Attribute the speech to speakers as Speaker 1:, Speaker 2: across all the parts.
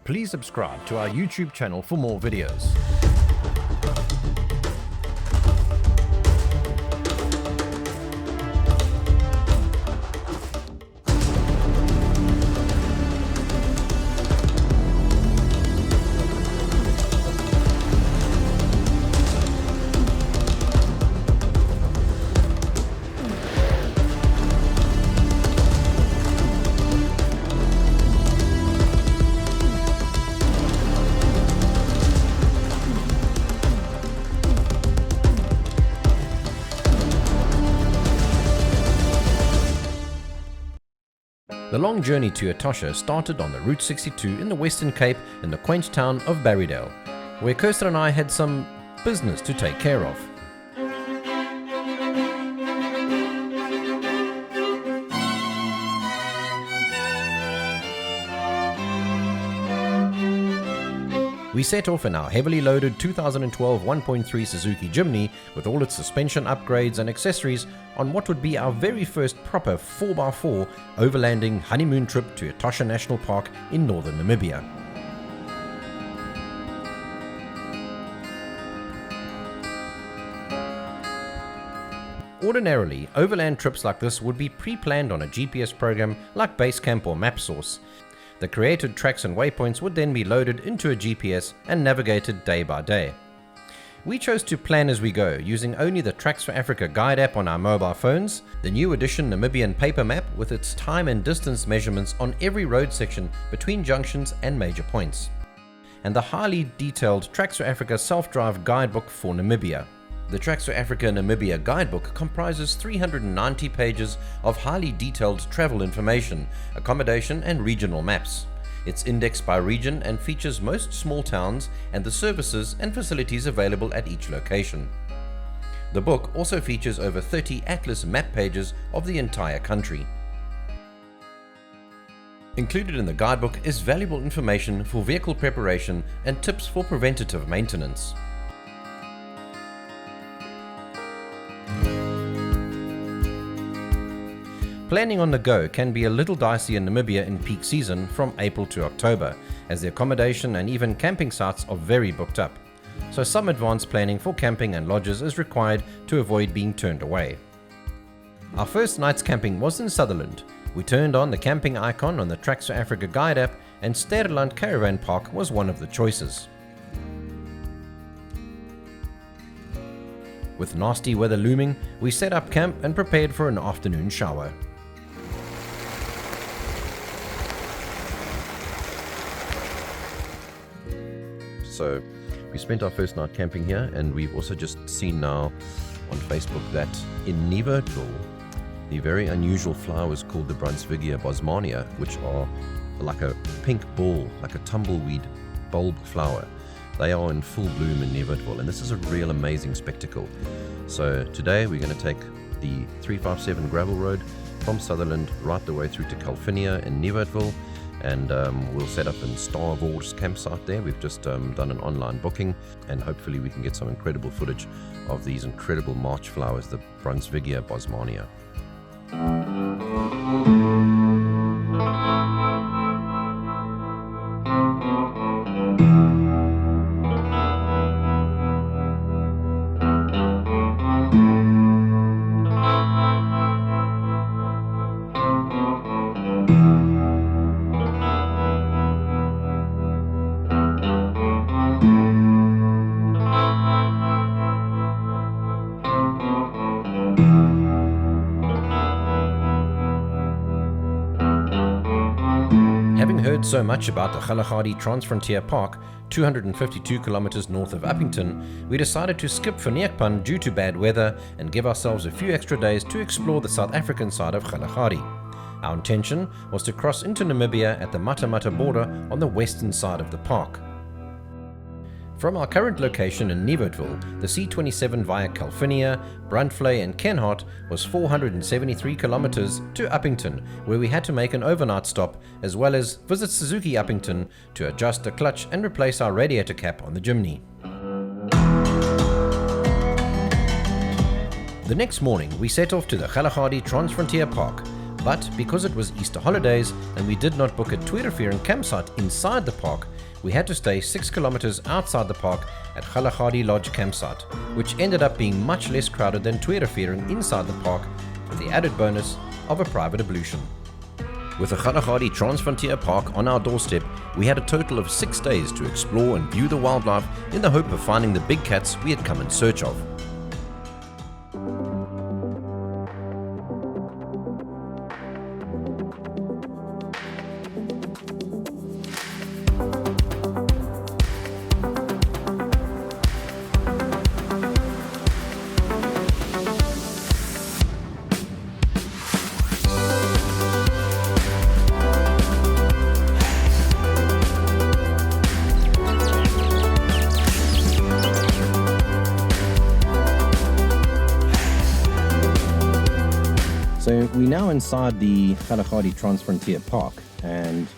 Speaker 1: Please subscribe to our YouTube channel for more videos. The long journey to Etosha started on the Route 62 in the Western Cape in the quaint town of Barrydale, where Kirsten and I had some business to take care of. We set off in our heavily loaded 2012 1.3 Suzuki Jimny with all its suspension upgrades and accessories on what would be our very first proper 4x4 overlanding honeymoon trip to Etosha National Park in northern Namibia. Ordinarily, overland trips like this would be pre-planned on a GPS program like Basecamp or MapSource. The created tracks and waypoints would then be loaded into a GPS and navigated day by day. We chose to plan as we go, using only the Tracks4Africa guide app on our mobile phones, the new edition Namibian paper map with its time and distance measurements on every road section between junctions and major points, and the highly detailed Tracks4Africa self-drive guidebook for Namibia. The Tracks4Africa Namibia guidebook comprises 390 pages of highly detailed travel information, accommodation and regional maps. It's indexed by region and features most small towns and the services and facilities available at each location. The book also features over 30 atlas map pages of the entire country. Included in the guidebook is valuable information for vehicle preparation and tips for preventative maintenance. Planning on the go can be a little dicey in Namibia in peak season from April to October, as the accommodation and even camping sites are very booked up. So some advanced planning for camping and lodges is required to avoid being turned away. Our first night's camping was in Sutherland. We turned on the camping icon on the Tracks4Africa guide app, and Sutherland Caravan Park was one of the choices. With nasty weather looming, we set up camp and prepared for an afternoon shower. So we spent our first night camping here, and we've also just seen now on Facebook that in Nieuwoudtville, the very unusual flowers called the Brandberg bosmania, which are like a pink ball, like a tumbleweed bulb flower, they are in full bloom in Nieuwoudtville, and this is a real amazing spectacle. So today we're going to take the 357 gravel road from Sutherland right the way through to Kalahari in Nieuwoudtville, and we'll set up in Star Wars campsite there. We've just done an online booking, and hopefully we can get some incredible footage of these incredible March flowers, the Brandberg bosmania. Having heard so much about the Kgalagadi Transfrontier Park, 252 kilometers north of Upington, we decided to skip Windhoek due to bad weather and give ourselves a few extra days to explore the South African side of Kgalagadi. Our intention was to cross into Namibia at the Mata border on the western side of the park. From our current location in Nieuwoudtville, the C27 via Kalahari, Brandberg and Kenhardt was 473 kilometers to Upington, where we had to make an overnight stop, as well as visit Suzuki Upington to adjust a clutch and replace our radiator cap on the Jimny. The next morning we set off to the Kgalagadi Transfrontier Park. But because it was Easter holidays and we did not book a Tweeterfeeren campsite inside the park, we had to stay 6 kilometers outside the park at Kgalagadi Lodge campsite, which ended up being much less crowded than Tweeterfeeren inside the park, with the added bonus of a private ablution. With the Kgalagadi Transfrontier Park on our doorstep, we had a total of 6 days to explore and view the wildlife in the hope of finding the big cats we had come in search of.
Speaker 2: So we're now inside the Kgalagadi Transfrontier Park, and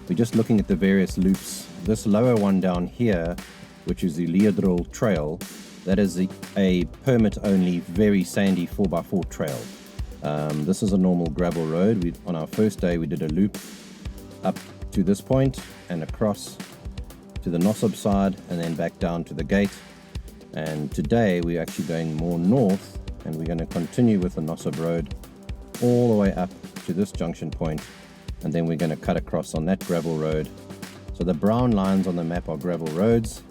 Speaker 2: we're just looking at the various loops. This lower one down here, which is the Nieuwoudtville Trail, that is a permit-only, very sandy 4x4 trail. This is a normal gravel road. On our first day, we did a loop up to this point and across to the Nossob side and then back down to the gate. And today, we're actually going more north, and we're going to continue with the Nossob Road all the way up to this junction point, and then we're going to cut across on that gravel road. So the brown lines on the map are gravel roads,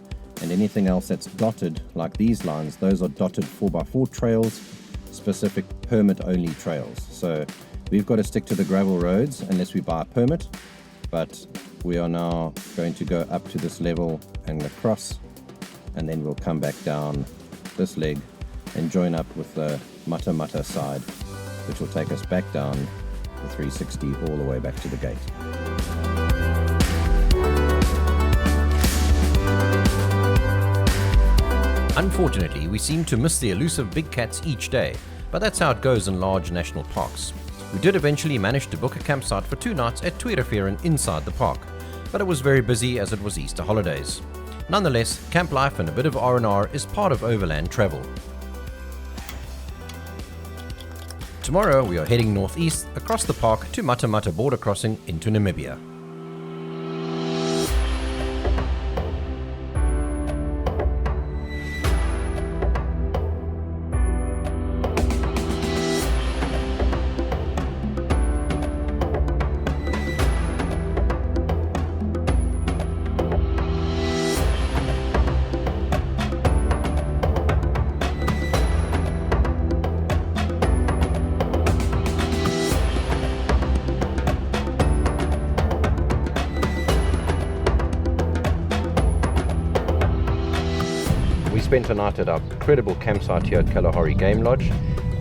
Speaker 2: and anything else that's dotted, like these lines, those are dotted 4x4 trails, specific permit-only trails. So we've got to stick to the gravel roads unless we buy a permit, but we are now going to go up to this level and across, and then we'll come back down this leg and join up with the Mata Mata side, which will take us back down the 360 all the way back to the gate.
Speaker 1: Unfortunately, we seem to miss the elusive big cats each day, but that's how it goes in large national parks. We did eventually manage to book a campsite for 2 nights at Tweeterfeeren inside the park, but it was very busy as it was Easter holidays. Nonetheless, camp life and a bit of R&R is part of overland travel. Tomorrow we are heading northeast across the park to Mata Mata border crossing into Namibia. Spent a night at our incredible campsite here at Kalahari Game Lodge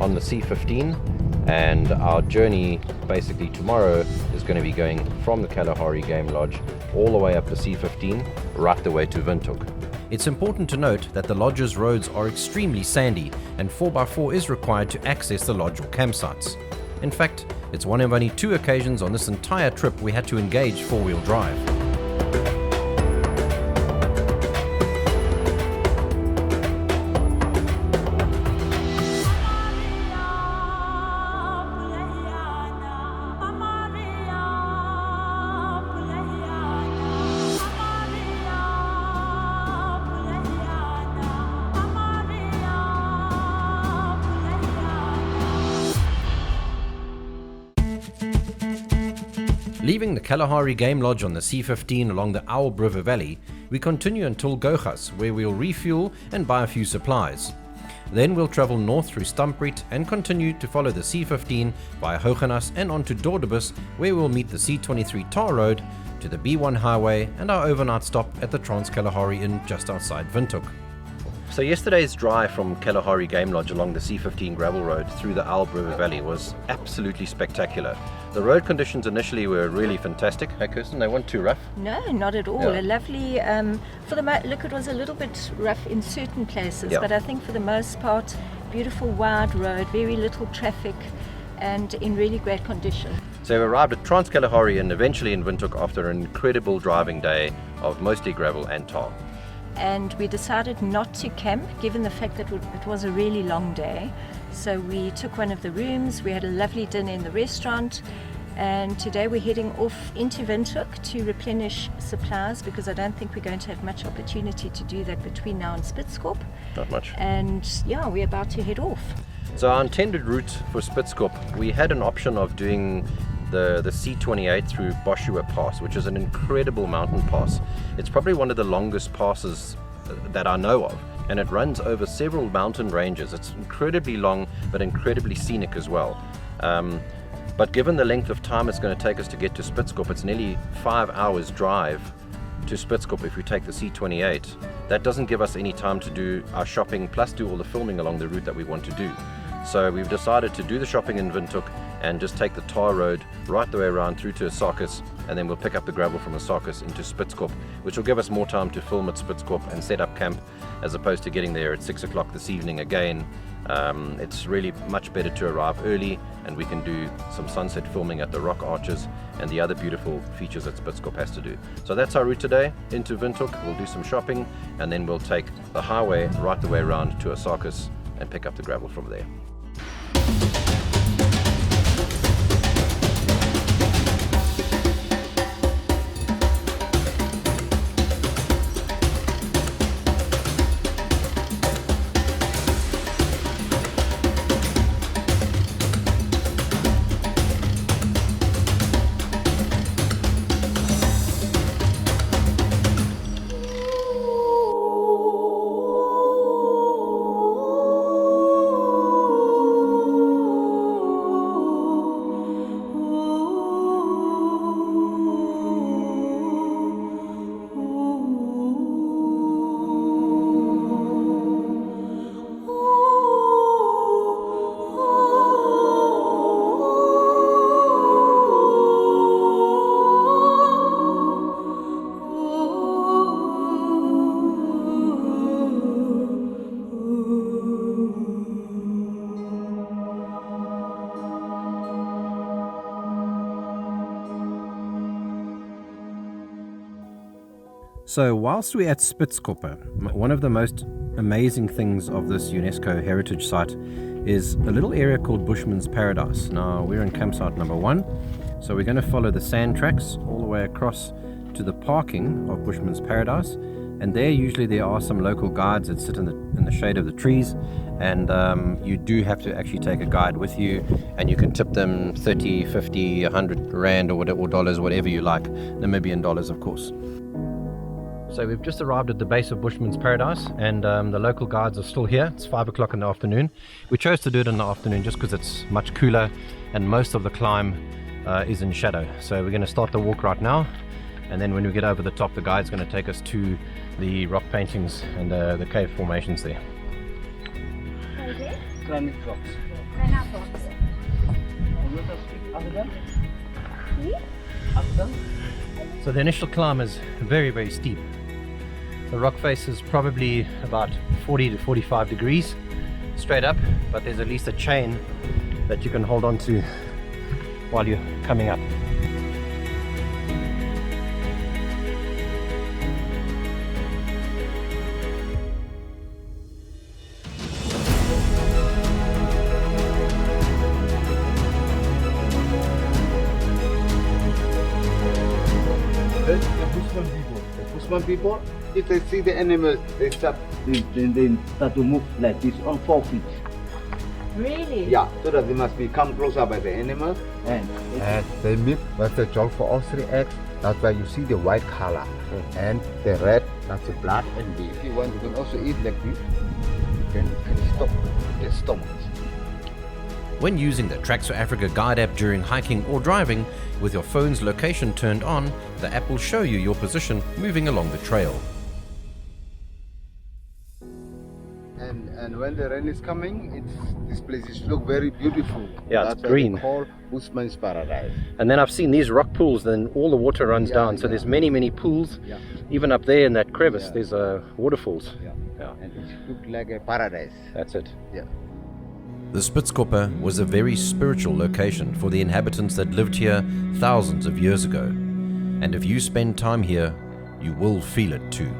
Speaker 1: on the C15, and our journey basically tomorrow is going to be going from the Kalahari Game Lodge all the way up the C15 right the way to Windhoek. It's important to note that the lodge's roads are extremely sandy and 4x4 is required to access the lodge or campsites. In fact, it's one of only 2 occasions on this entire trip we had to engage 4-wheel drive. Leaving the Kalahari Game Lodge on the C15 along the Owl River Valley, we continue until Gogas, where we'll refuel and buy a few supplies. Then we'll travel north through Stampriet and continue to follow the C15 via Hogenas and on to Dordebus, where we'll meet the C23 tar road to the B1 highway and our overnight stop at the Trans-Kalahari Inn just outside Windhoek. So yesterday's drive from Kalahari Game Lodge along the C15 gravel road through the Owl River Valley was absolutely spectacular. The road conditions initially were really fantastic. Hey Kirsten, they weren't too rough?
Speaker 3: No, not at all.
Speaker 1: Yeah.
Speaker 3: A lovely, look, it was a little bit rough in certain places,
Speaker 1: Yeah.
Speaker 3: but I think for the most part, beautiful wide road, very little traffic, and in really great condition.
Speaker 1: So we arrived at Trans-Kalahari and eventually in Windhoek after an incredible driving day of mostly gravel and tar.
Speaker 3: And we decided not to camp, given the fact that it was a really long day, So we took one of the rooms, we had a lovely dinner in the restaurant, and today we're heading off into Windhoek to replenish supplies, because I don't think we're going to have much opportunity to do that between now and Spitzkoppe.
Speaker 1: Not much.
Speaker 3: And yeah, we're about to head off.
Speaker 1: So our intended route for Spitzkoppe, we had an option of doing the C28 through Boshua Pass, which is an incredible mountain pass. It's probably one of the longest passes that I know of, and it runs over several mountain ranges. It's incredibly long, but incredibly scenic as well. But given the length of time it's going to take us to get to Spitzkoppe, it's nearly 5 hours drive to Spitzkoppe if we take the C28. That doesn't give us any time to do our shopping plus do all the filming along the route that we want to do. So we've decided to do the shopping in Windhoek and just take the tar road right the way around through to Osakis, and then we'll pick up the gravel from Osakis into Spitzkoppe, which will give us more time to film at Spitzkoppe and set up camp, as opposed to getting there at 6 o'clock this evening again. It's really much better to arrive early, and we can do some sunset filming at the rock arches and the other beautiful features that Spitzkoppe has to do. So that's our route today, into Windhoek. We'll do some shopping, and then we'll take the highway right the way around to Osakis and pick up the gravel from there.
Speaker 2: So whilst we're at Spitzkoppe, one of the most amazing things of this UNESCO heritage site is a little area called Bushman's Paradise. Now we're in campsite number 1, so we're going to follow the sand tracks all the way across to the parking of Bushman's Paradise, and there are some local guides that sit in the shade of the trees, and you do have to actually take a guide with you, and you can tip them 30, 50, 100 rand or dollars, whatever you like, Namibian dollars of course. So we've just arrived at the base of Bushman's Paradise, and the local guides are still here. It's 5 o'clock in the afternoon. We chose to do it in the afternoon just because it's much cooler and most of the climb is in shadow. So we're going to start the walk right now, and then when we get over the top, the guide's going to take us to the rock paintings and the cave formations there.
Speaker 4: Granite rocks.
Speaker 2: So the initial climb is very, very steep. The rock face is probably about 40 to 45 degrees straight up, but there's at least a chain that you can hold on to while you're coming up.
Speaker 4: Bushman people, if they see the animal, they start, they start to move like this on 4 feet.
Speaker 3: Really?
Speaker 4: Yeah, so that they must be come closer by the animal. And they meet with the job for all 3 eggs. That's why you see the white color. And the red, that's the blood. And if you want, you can also eat like this. You can stop the stomach.
Speaker 1: When using the Tracks4Africa guide app during hiking or driving, with your phone's location turned on, the app will show you your position moving along the trail.
Speaker 4: And when the rain is coming, this place look very beautiful.
Speaker 2: Yeah,
Speaker 4: That's
Speaker 2: it's green.
Speaker 4: That's called Bushman's Paradise.
Speaker 2: And then I've seen these rock pools, then all the water runs down. So there's many pools.
Speaker 4: Yeah.
Speaker 2: Even up there in that crevice, there's waterfalls.
Speaker 4: Yeah. And it looks like a paradise.
Speaker 2: That's it.
Speaker 4: Yeah.
Speaker 1: The Spitzkoppe was a very spiritual location for the inhabitants that lived here thousands of years ago. And if you spend time here, you will feel it too.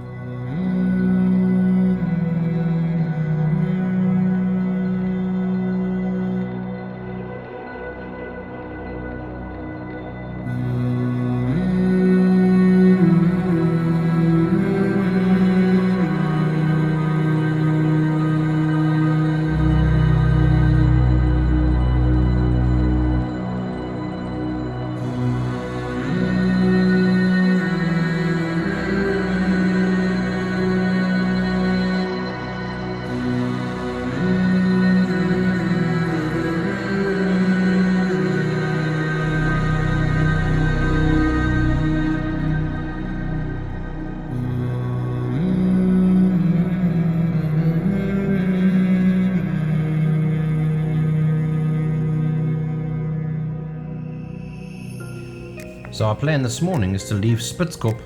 Speaker 1: So our plan this morning is to leave Spitzkoppe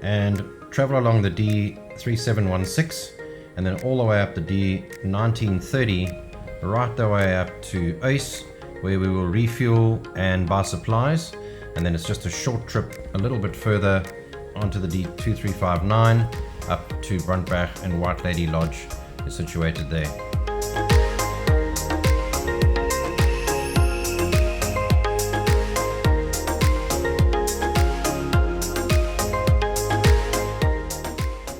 Speaker 1: and travel along the D3716 and then all the way up the D1930, right the way up to Uys, where we will refuel and buy supplies, and then it's just a short trip a little bit further onto the D2359 up to Brandberg, and White Lady Lodge is situated there.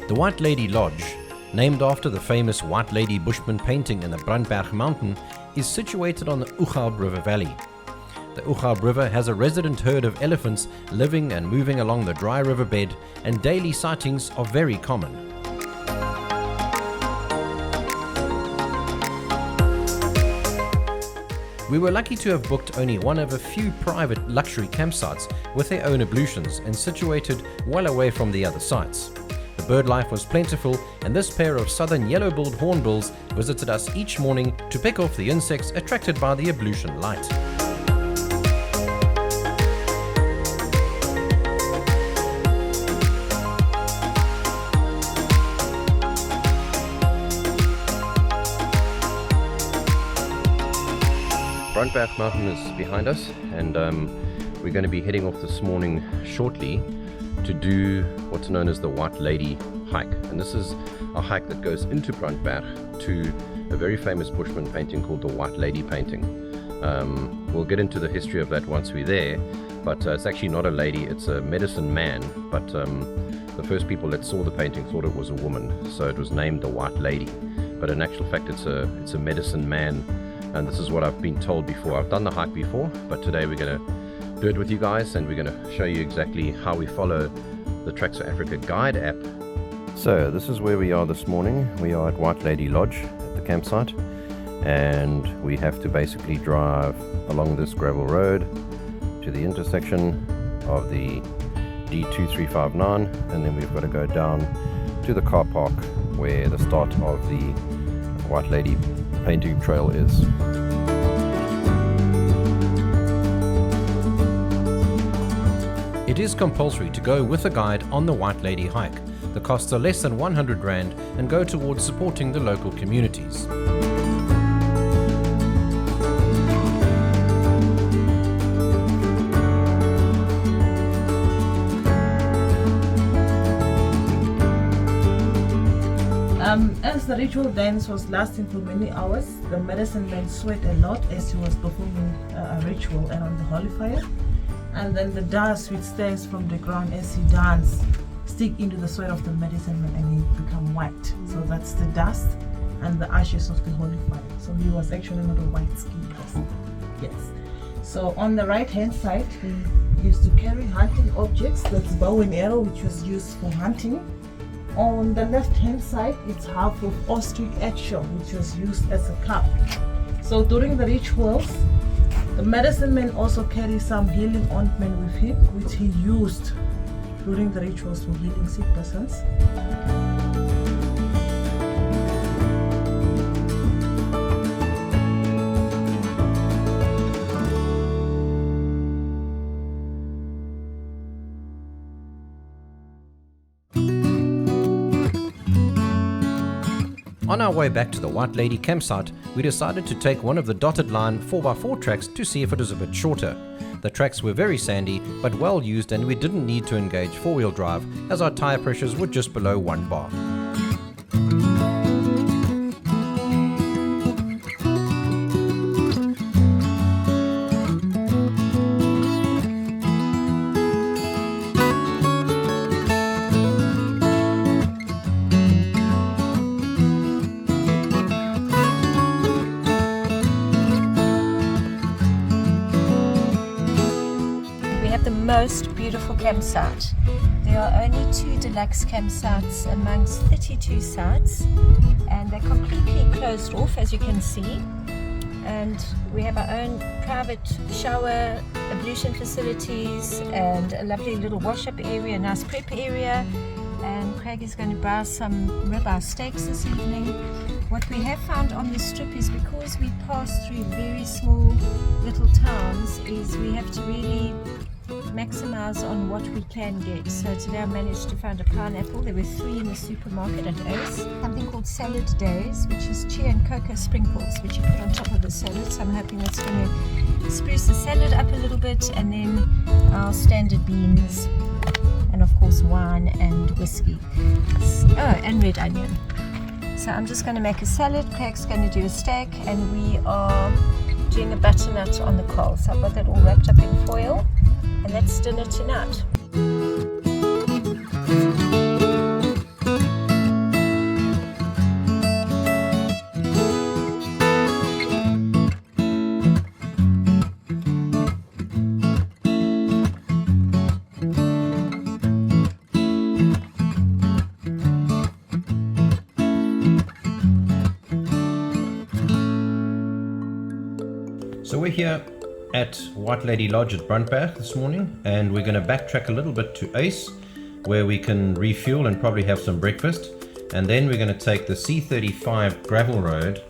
Speaker 1: The White Lady Lodge, named after the famous White Lady Bushman painting in the Brandberg mountain, is situated on the Oeghout River Valley. The Oeghout River has a resident herd of elephants living and moving along the dry riverbed, and daily sightings are very common. We were lucky to have booked only one of a few private luxury campsites with their own ablutions and situated well away from the other sites. The bird life was plentiful, and this pair of southern yellow-billed hornbills visited us each morning to pick off the insects attracted by the ablution light. Brandberg mountain is behind us, and we're going to be heading off this morning shortly to do what's known as the White Lady hike. And this is a hike that goes into Brandberg to a very famous Bushman painting called the White Lady painting. We'll get into the history of that once we're there, but it's actually not a lady, it's a medicine man, but the first people that saw the painting thought it was a woman, so it was named the White Lady, but in actual fact it's a medicine man, and this is what I've been told before. I've done the hike before, but today we're going to do it with you guys, and we're going to show you exactly how we follow the Tracks4Africa guide app. So this is where we are this morning. We are at White Lady Lodge at the campsite, and we have to basically drive along this gravel road to the intersection of the D2359, and then we've got to go down to the car park where the start of the White Lady painting trail is. It is compulsory to go with a guide on the White Lady hike. The costs are less than 100 Rand and go towards supporting the local communities.
Speaker 5: As the ritual dance was lasting for many hours, the medicine man sweat a lot as he was performing a ritual around the holy fire. And then the dust which stands from the ground as he dances stick into the sweat of the medicine man and he become white. So that's the dust and the ashes of the holy fire. So he was actually not a white skinned person. Yes. So on the right hand side, he used to carry hunting objects. That's bow and arrow, which was used for hunting. On the left hand side, it's half of ostrich eggshell, which was used as a cup. So during the rituals, the medicine man also carried some healing ointment with him, which he used during the rituals for healing sick persons.
Speaker 1: On our way back to the White Lady campsite, we decided to take one of the dotted line 4x4 tracks to see if it was a bit shorter. The tracks were very sandy but well used, and we didn't need to engage four-wheel drive as our tyre pressures were just below 1 bar.
Speaker 3: Most beautiful campsite. There are only 2 deluxe campsites amongst 32 sites, and they're completely closed off, as you can see. And we have our own private shower, ablution facilities, and a lovely little wash-up area, a nice prep area. And Craig is going to browse some ribeye steaks this evening. What we have found on this trip is, because we pass through very small little towns, is we have to really maximize on what we can get. So today I managed to find a pineapple. There were 3 in the supermarket at Ace. Something called salad days, which is chia and cocoa sprinkles, which you put on top of the salad. So I'm hoping that's going to spruce the salad up a little bit. And then our standard beans, and of course wine and whiskey. Oh, and red onion. So I'm just going to make a salad. Craig's going to do a steak, and we are doing a butternut on the coal. So I've got that all wrapped up in foil, and that's dinner tonight.
Speaker 1: So we're here at White Lady Lodge at Brandberg this morning, and we're going to backtrack a little bit to Ace, where we can refuel and probably have some breakfast, and then we're going to take the C35 gravel road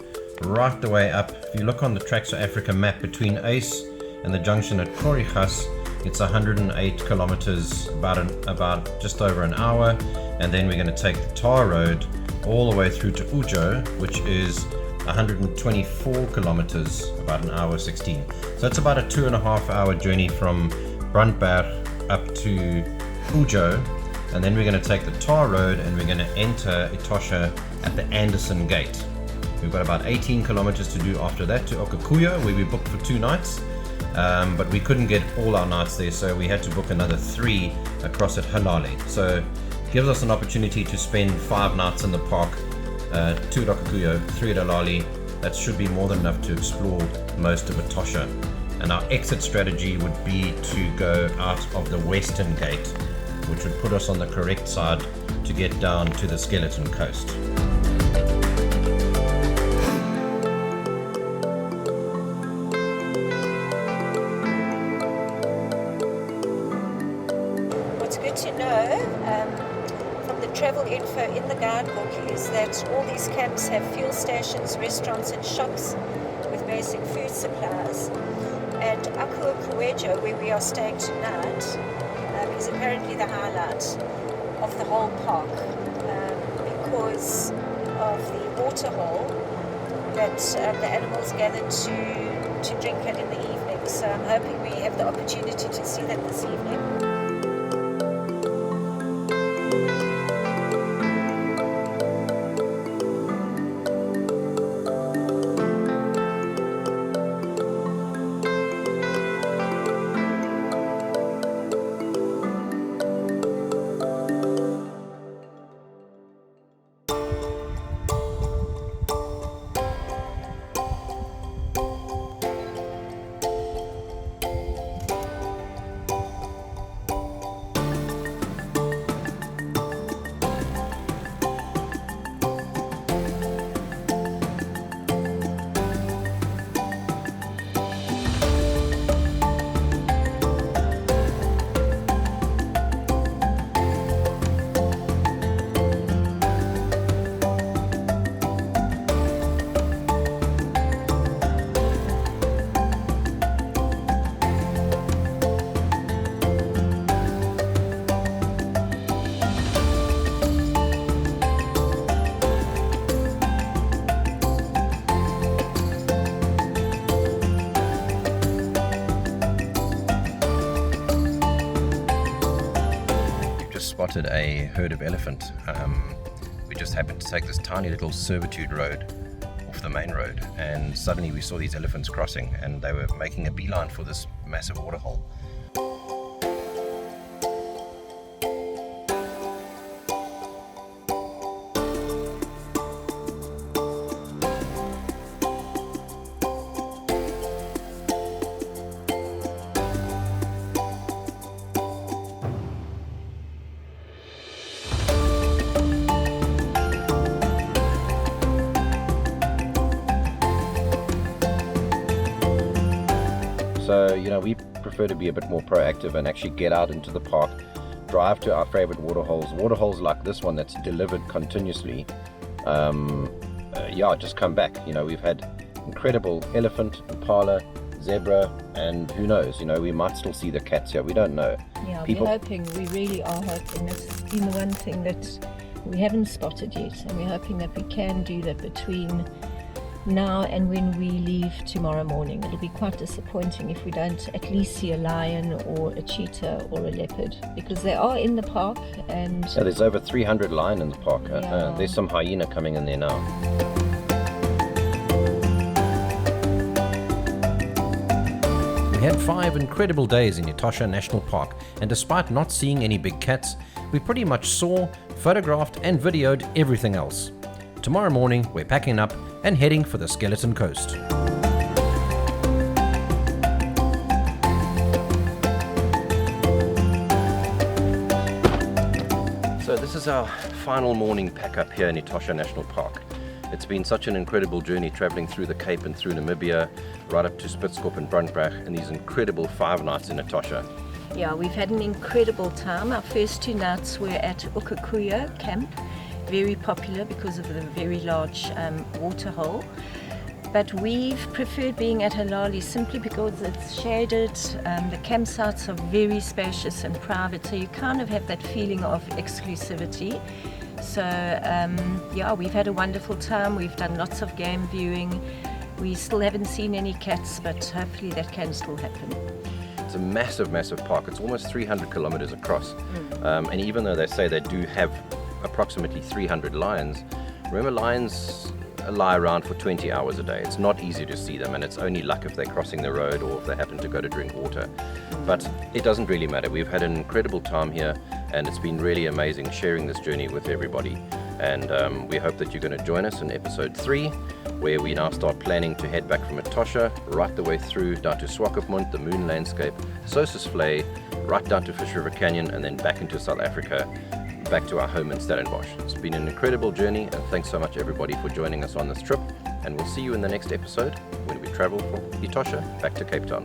Speaker 1: right the way up. If you look on the Tracks4Africa map, between Ace and the junction at Kgalagadi, it's 108 kilometers, about just over an hour, and then we're going to take the tar road all the way through to Okaukuejo, which is 124 kilometers, about an hour 16. So it's about a 2.5 hour journey from Brandberg up to Okaukuejo, and then we're going to take the tar road and we're going to enter Etosha at the Andersson gate. We've got about 18 kilometers to do after that to Okaukuejo, where we booked for 2 nights, but we couldn't get all our nights there, so we had to book another 3 across at Halali. So gives us an opportunity to spend 5 nights in the park, 2 at Okaukuejo, 3 at Halali. That should be more than enough to explore most of Etosha. And our exit strategy would be to go out of the western gate, which would put us on the correct side to get down to the Skeleton Coast.
Speaker 3: What's good to know from the travel info in the guidebook is that all these camps have fuel stations, restaurants and shops with basic food supplies. And Okaukuejo, where we are staying tonight, is apparently the highlight of the whole park because of the water hole that the animals gather to drink at in the evening. So I'm hoping we have the opportunity to see that this evening.
Speaker 1: Spotted a herd of elephant. We just happened to take this tiny little servitude road off the main road, and suddenly we saw these elephants crossing, and they were making a beeline for this massive waterhole. So, we prefer to be a bit more proactive and actually get out into the park, drive to our favorite waterholes like this one that's delivered continuously. Just come back. We've had incredible elephant, impala,
Speaker 2: zebra, and who knows, we might still see the cats here. We don't know.
Speaker 3: Yeah, we're hoping, we really are hoping. That's been the one thing that we haven't spotted yet, and we're hoping that we can do that between now and when we leave tomorrow morning. It'll be quite disappointing if we don't at least see a lion or a cheetah or a leopard, because they are in the park. And
Speaker 2: yeah, there's over 300 lion in the park.
Speaker 3: Yeah.
Speaker 2: There's some hyena coming in there now.
Speaker 1: We had 5 incredible days in Etosha National Park, and despite not seeing any big cats, we pretty much saw, photographed and videoed everything else. Tomorrow morning we're packing up and heading for the Skeleton Coast.
Speaker 2: So this is our final morning pack up here in Etosha National Park. It's been such an incredible journey traveling through the Cape and through Namibia, right up to Spitzkoppe and Brandberg, and these incredible 5 nights in Etosha.
Speaker 3: yeah, we've had an incredible time. Our first 2 nights were at Okaukuejo camp, very popular because of the very large water hole. But we've preferred being at Halali simply because it's shaded, the campsites are very spacious and private, so you kind of have that feeling of exclusivity. So yeah, we've had a wonderful time. We've done lots of game viewing. We still haven't seen any cats, but hopefully that can still happen.
Speaker 2: It's a massive, massive park. It's almost 300 kilometers across. And even though they say they do have approximately 300 lions, remember lions lie around for 20 hours a day. It's not easy to see them, and it's only luck if they're crossing the road or if they happen to go to drink water. But it doesn't really matter. We've had an incredible time here, and it's been really amazing sharing this journey with everybody. And we hope that you're going to join us in episode 3, where we now start planning to head back from Etosha right the way through down to Swakopmund, the Moon Landscape, Sossusvlei, right down to Fish River Canyon, and then back into South Africa, back to our home in Stellenbosch. It's been an incredible journey, and thanks so much everybody for joining us on this trip, and we'll see you in the next episode when we travel from Etosha back to Cape Town.